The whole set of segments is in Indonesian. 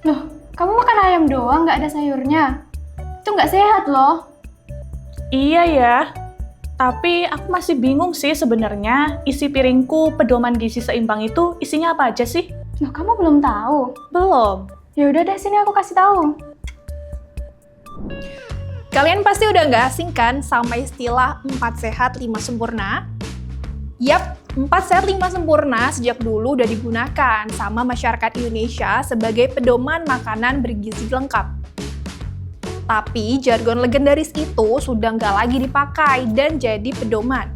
Loh, kamu makan ayam doang, nggak ada sayurnya? Itu nggak sehat loh. Iya ya, tapi aku masih bingung sih sebenarnya isi piringku pedoman gizi seimbang itu isinya apa aja sih? Loh, kamu belum tahu? Belum. Ya udah deh, sini aku kasih tahu. Kalian pasti udah nggak asing kan sama istilah 4 sehat 5 sempurna? Yap, 4 sehat 5 sempurna sejak dulu udah digunakan sama masyarakat Indonesia sebagai pedoman makanan bergizi lengkap. Tapi jargon legendaris itu sudah nggak lagi dipakai dan jadi pedoman.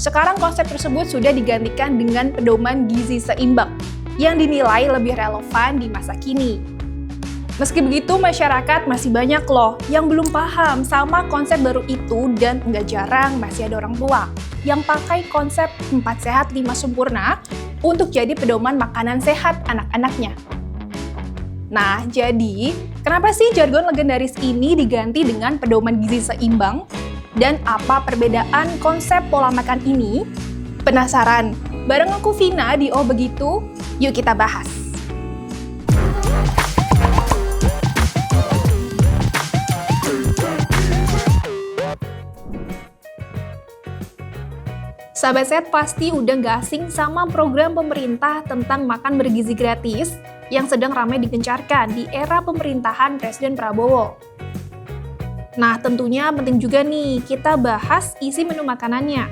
Sekarang konsep tersebut sudah digantikan dengan pedoman gizi seimbang yang dinilai lebih relevan di masa kini. Meski begitu, masyarakat masih banyak loh yang belum paham sama konsep baru itu dan nggak jarang masih ada orang tua yang pakai konsep 4 sehat 5 sempurna untuk jadi pedoman makanan sehat anak-anaknya. Nah, jadi kenapa sih jargon legendaris ini diganti dengan pedoman gizi seimbang? Dan apa perbedaan konsep pola makan ini? Penasaran? Bareng aku Vina di Oh Begitu, yuk kita bahas. Sahabat Sehat pasti udah gak asing sama program pemerintah tentang makan bergizi gratis yang sedang ramai digencarkan di era pemerintahan Presiden Prabowo. Nah, tentunya penting juga nih kita bahas isi menu makanannya.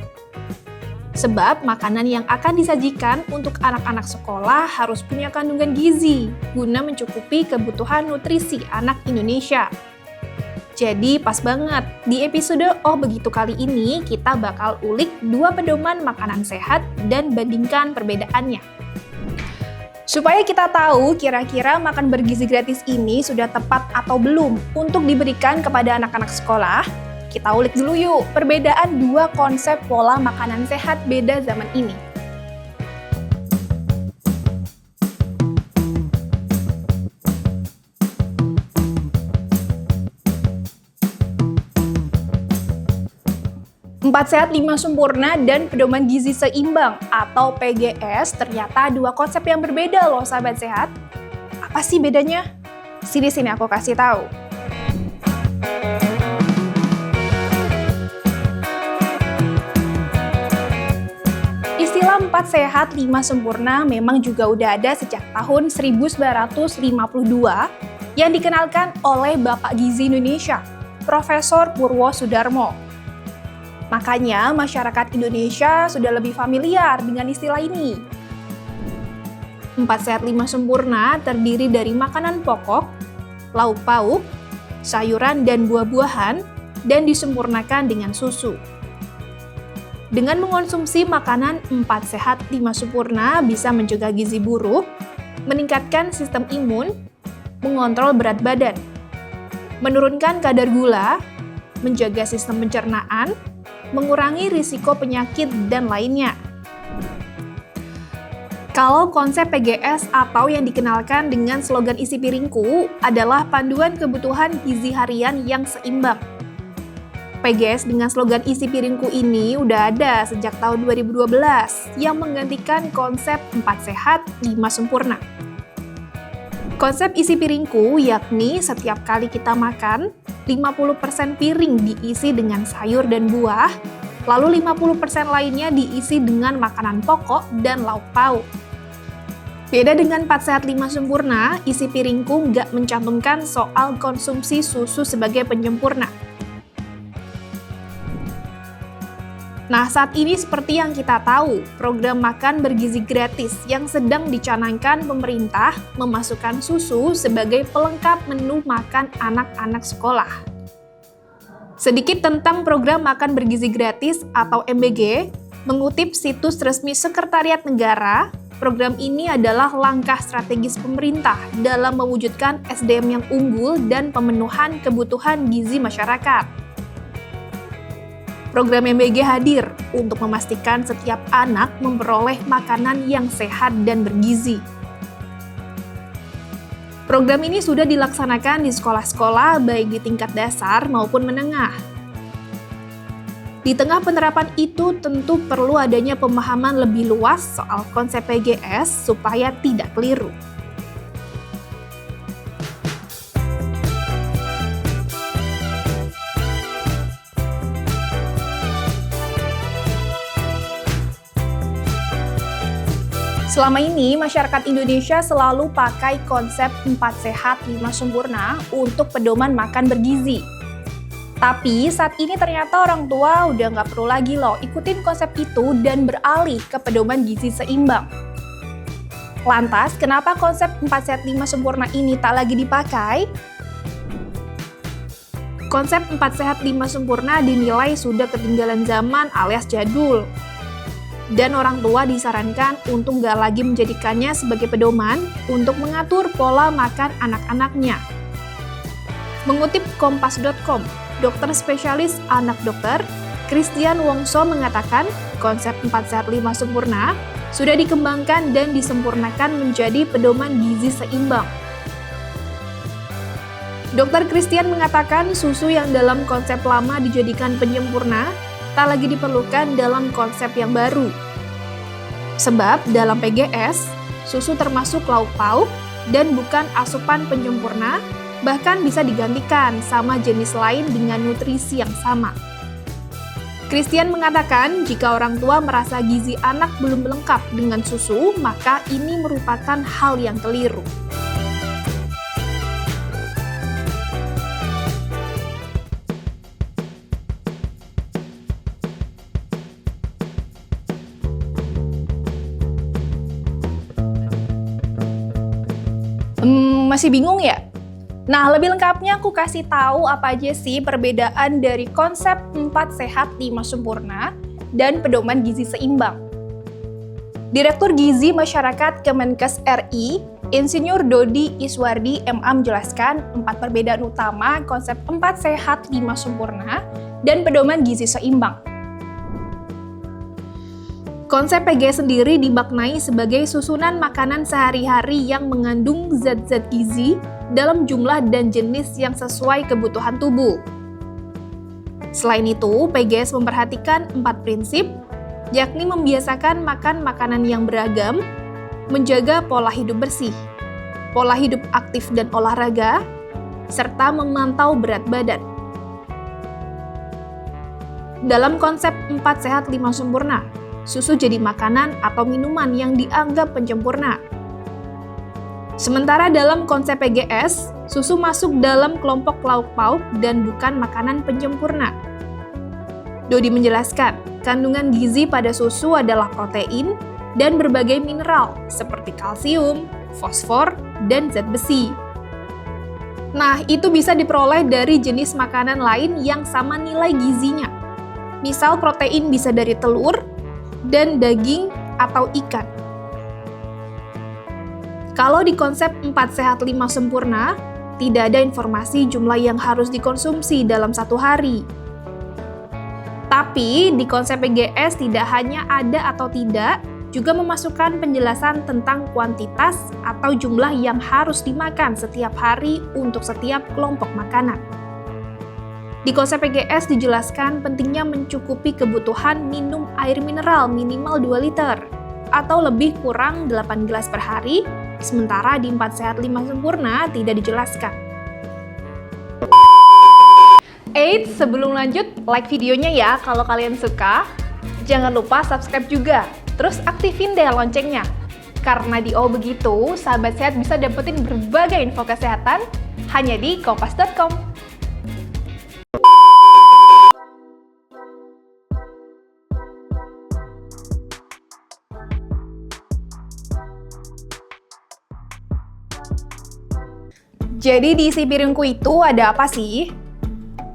Sebab makanan yang akan disajikan untuk anak-anak sekolah harus punya kandungan gizi guna mencukupi kebutuhan nutrisi anak Indonesia. Jadi pas banget, di episode Oh Begitu kali ini kita bakal ulik 2 pedoman makanan sehat dan bandingkan perbedaannya. Supaya kita tahu kira-kira makan bergizi gratis ini sudah tepat atau belum untuk diberikan kepada anak-anak sekolah, kita ulik dulu yuk perbedaan 2 konsep pola makanan sehat beda zaman ini. Empat sehat 5 sempurna dan pedoman gizi seimbang atau PGS ternyata 2 konsep yang berbeda loh sahabat sehat. Apa sih bedanya? Sini aku kasih tahu. Istilah 4 sehat 5 sempurna memang juga udah ada sejak tahun 1952 yang dikenalkan oleh Bapak Gizi Indonesia, Profesor Purwo Sudarmo. Makanya masyarakat Indonesia sudah lebih familiar dengan istilah ini. 4 sehat 5 sempurna terdiri dari makanan pokok, lauk pauk, sayuran dan buah-buahan, dan disempurnakan dengan susu. Dengan mengonsumsi makanan 4 sehat 5 sempurna bisa mencegah gizi buruk, meningkatkan sistem imun, mengontrol berat badan, menurunkan kadar gula, menjaga sistem pencernaan, mengurangi risiko penyakit, dan lainnya. Kalau konsep PGS atau yang dikenalkan dengan slogan isi piringku adalah panduan kebutuhan gizi harian yang seimbang. PGS dengan slogan isi piringku ini udah ada sejak tahun 2012 yang menggantikan konsep 4 sehat 5 sempurna. Konsep isi piringku yakni setiap kali kita makan, 50% piring diisi dengan sayur dan buah, lalu 50% lainnya diisi dengan makanan pokok dan lauk pauk. Beda dengan 4 sehat 5 sempurna, isi piringku nggak mencantumkan soal konsumsi susu sebagai penyempurna. Nah, saat ini seperti yang kita tahu, program makan bergizi gratis yang sedang dicanangkan pemerintah memasukkan susu sebagai pelengkap menu makan anak-anak sekolah. Sedikit tentang program makan bergizi gratis atau MBG, mengutip situs resmi Sekretariat Negara, program ini adalah langkah strategis pemerintah dalam mewujudkan SDM yang unggul dan pemenuhan kebutuhan gizi masyarakat. Program MBG hadir untuk memastikan setiap anak memperoleh makanan yang sehat dan bergizi. Program ini sudah dilaksanakan di sekolah-sekolah baik di tingkat dasar maupun menengah. Di tengah penerapan itu tentu perlu adanya pemahaman lebih luas soal konsep PGS supaya tidak keliru. Selama ini, masyarakat Indonesia selalu pakai konsep 4 sehat 5 sempurna untuk pedoman makan bergizi. Tapi saat ini ternyata orang tua udah nggak perlu lagi loh ikutin konsep itu dan beralih ke pedoman gizi seimbang. Lantas, kenapa konsep 4 sehat 5 sempurna ini tak lagi dipakai? Konsep 4 sehat 5 sempurna dinilai sudah ketinggalan zaman alias jadul. Dan orang tua disarankan untuk nggak lagi menjadikannya sebagai pedoman untuk mengatur pola makan anak-anaknya. Mengutip kompas.com, dokter spesialis anak dokter Christian Wongso mengatakan konsep 4 sehat 5 sempurna sudah dikembangkan dan disempurnakan menjadi pedoman gizi seimbang. Dokter Christian mengatakan susu yang dalam konsep lama dijadikan penyempurna tak lagi diperlukan dalam konsep yang baru. Sebab dalam PGS, susu termasuk lauk pauk dan bukan asupan penyempurna, bahkan bisa digantikan sama jenis lain dengan nutrisi yang sama. Christian mengatakan jika orang tua merasa gizi anak belum lengkap dengan susu, maka ini merupakan hal yang keliru. Masih bingung ya? Nah, lebih lengkapnya aku kasih tahu apa aja sih perbedaan dari konsep 4 sehat 5 sempurna dan pedoman gizi seimbang. Direktur Gizi Masyarakat Kemenkes RI, Insinyur Dodi Iswardi MA menjelaskan 4 perbedaan utama konsep 4 sehat 5 sempurna dan pedoman gizi seimbang. Konsep PGS sendiri dimaknai sebagai susunan makanan sehari-hari yang mengandung zat-zat gizi dalam jumlah dan jenis yang sesuai kebutuhan tubuh. Selain itu, PGS memperhatikan 4 prinsip, yakni membiasakan makan makanan yang beragam, menjaga pola hidup bersih, pola hidup aktif dan olahraga, serta memantau berat badan. Dalam konsep 4 sehat 5 sempurna, susu jadi makanan atau minuman yang dianggap penyempurna. Sementara dalam konsep PGS, susu masuk dalam kelompok lauk pauk dan bukan makanan penyempurna. Dodi menjelaskan, kandungan gizi pada susu adalah protein dan berbagai mineral seperti kalsium, fosfor, dan zat besi. Nah, itu bisa diperoleh dari jenis makanan lain yang sama nilai gizinya. Misal protein bisa dari telur, dan daging atau ikan. Kalau di konsep 4 sehat 5 sempurna, tidak ada informasi jumlah yang harus dikonsumsi dalam satu hari. Tapi di konsep PGS tidak hanya ada atau tidak, juga memasukkan penjelasan tentang kuantitas atau jumlah yang harus dimakan setiap hari untuk setiap kelompok makanan. Di konsep PGS dijelaskan pentingnya mencukupi kebutuhan minum air mineral minimal 2 liter atau lebih kurang 8 gelas per hari, sementara di 4 sehat 5 sempurna tidak dijelaskan. Eits, sebelum lanjut, like videonya ya kalau kalian suka. Jangan lupa subscribe juga, terus aktifin deh loncengnya. Karena di Oh Begitu, sahabat sehat bisa dapetin berbagai info kesehatan hanya di kompas.com. Jadi di isi piringku itu ada apa sih?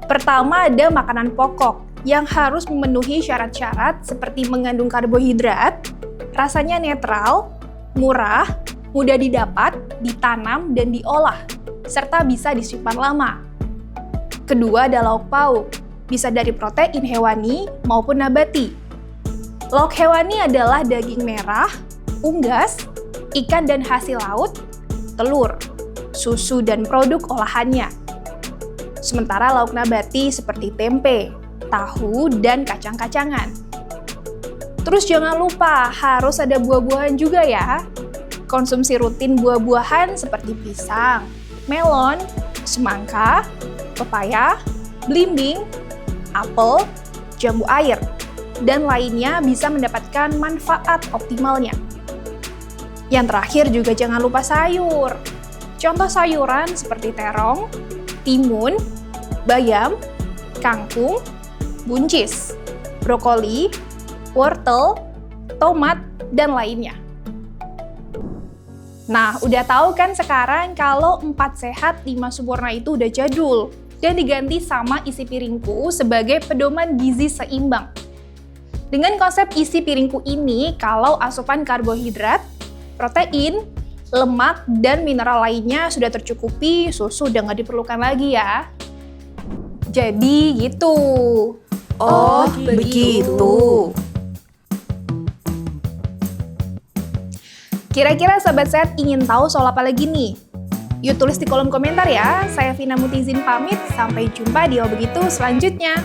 Pertama ada makanan pokok yang harus memenuhi syarat-syarat seperti mengandung karbohidrat, rasanya netral, murah, mudah didapat, ditanam, dan diolah, serta bisa disimpan lama. Kedua ada lauk pauk, bisa dari protein hewani maupun nabati. Lauk hewani adalah daging merah, unggas, ikan dan hasil laut, telur, susu dan produk olahannya. Sementara lauk nabati seperti tempe, tahu, dan kacang-kacangan. Terus jangan lupa harus ada buah-buahan juga ya. Konsumsi rutin buah-buahan seperti pisang, melon, semangka, pepaya, belimbing, apel, jambu air, dan lainnya bisa mendapatkan manfaat optimalnya. Yang terakhir juga jangan lupa sayur. Contoh sayuran seperti terong, timun, bayam, kangkung, buncis, brokoli, wortel, tomat, dan lainnya. Nah, udah tahu kan sekarang kalau 4 sehat 5 sempurna itu udah jadul dan diganti sama isi piringku sebagai pedoman gizi seimbang. Dengan konsep isi piringku ini, kalau asupan karbohidrat, protein, lemak, dan mineral lainnya sudah tercukupi, susu udah nggak diperlukan lagi ya. Jadi gitu. Oh, begitu. Kira-kira Sobat Sehat ingin tahu soal apa lagi nih? Yuk tulis di kolom komentar ya. Saya Vina Mutizin pamit, sampai jumpa di Oh Begitu selanjutnya.